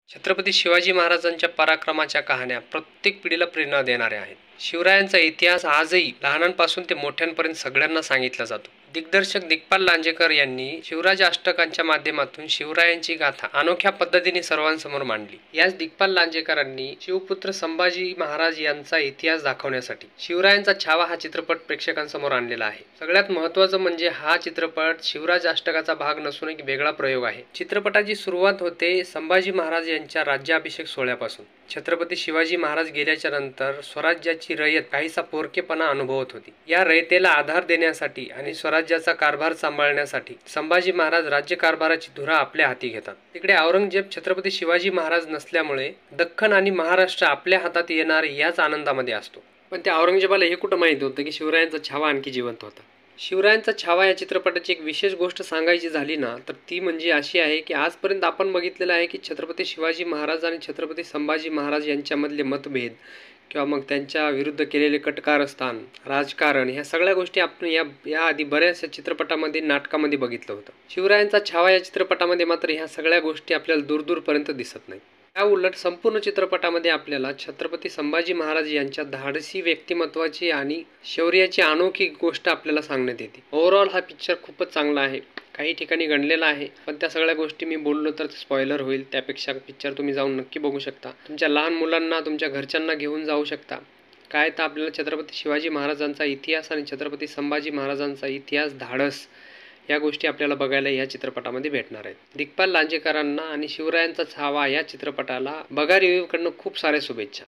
छत्रपती शिवाजी महाराजांच्या पराक्रमाच्या कहाण्या प्रत्येक पिढीला प्रेरणा देणाऱ्या आहेत. शिवरायांचा इतिहास आजही लहानांपासून ते मोठ्यांपर्यंत सगळ्यांना सांगितला जातो. दिग्दर्शक दिग्पाल लांजेकर यांनी शिवराज अष्टकांच्या माध्यमातून शिवरायांची गाथा अनोख्या पद्धतीने सर्वांसमोर मांडली. याच दिग्पाल लांजेकरांनी शिवपुत्र संभाजी महाराज यांचा इतिहास दाखवण्यासाठी शिवरायांचा छावा हा चित्रपट प्रेक्षकांसमोर आणलेला आहे. सगळ्यात महत्त्वाचं म्हणजे हा चित्रपट शिवराज अष्टकाचा भाग नसून एक वेगळा प्रयोग आहे. चित्रपटाची सुरुवात होते संभाजी महाराज यांच्या राज्याभिषेक सोहळ्यापासून. छत्रपती शिवाजी महाराज गेल्याच्या नंतर स्वराज्याची रयत काहीसा पोरकेपणा अनुभवत होती. या रयतेला आधार देण्यासाठी आणि स्वराज्याचा कारभार सांभाळण्यासाठी संभाजी महाराज राज्यकारभाराची धुरा आपल्या हाती घेतात. तिकडे औरंगजेब छत्रपती शिवाजी महाराज नसल्यामुळे दख्खन आणि महाराष्ट्र आपल्या हातात येणार याच आनंदामध्ये असतो. पण त्या औरंगजेबाला हे कुठं माहिती होतं की शिवरायांचा छावा आणखी जिवंत होता. शिवरायांचा छावा या चित्रपटाची एक विशेष गोष्ट सांगायची झाली ना तर ती म्हणजे अशी आहे की आजपर्यंत आपण बघितलेलं आहे की छत्रपती शिवाजी महाराज आणि छत्रपती संभाजी महाराज यांच्यामधले मतभेद किंवा मग त्यांच्या विरुद्ध केलेले कटकारस्थान, राजकारण, ह्या सगळ्या गोष्टी आपण याआधी बऱ्याचशा चित्रपटामध्ये, नाटकामध्ये बघितलं होतं. शिवरायांचा छावा या चित्रपटामध्ये मात्र ह्या सगळ्या गोष्टी आपल्याला दूरदूरपर्यंत दिसत नाही. त्या उलट संपूर्ण चित्रपटामध्ये आपल्याला छत्रपती संभाजी महाराज यांच्या धाडसी व्यक्तिमत्वाची आणि शौर्याची अनोखी गोष्ट आपल्याला सांगण्यात येते. ओव्हरऑल हा पिक्चर खूपच चांगला आहे. काही ठिकाणी गणलेला आहे, पण त्या सगळ्या गोष्टी मी बोललो तर स्पॉइलर होईल. त्यापेक्षा पिक्चर तुम्ही जाऊन नक्की बघू शकता. तुमच्या लहान मुलांना, तुमच्या घरच्यांना घेऊन जाऊ शकता. काय तर आपल्याला छत्रपती शिवाजी महाराजांचा इतिहास आणि छत्रपती संभाजी महाराजांचा इतिहास, धाडस या गोष्टी आपल्याला बघायला या चित्रपटामध्ये भेटणार आहेत. दिग्पाल लांजेकरांना आणि शिवरायांचा छावा या चित्रपटाला बघा रिव्ह्यूकडनं खूप साऱ्या शुभेच्छा.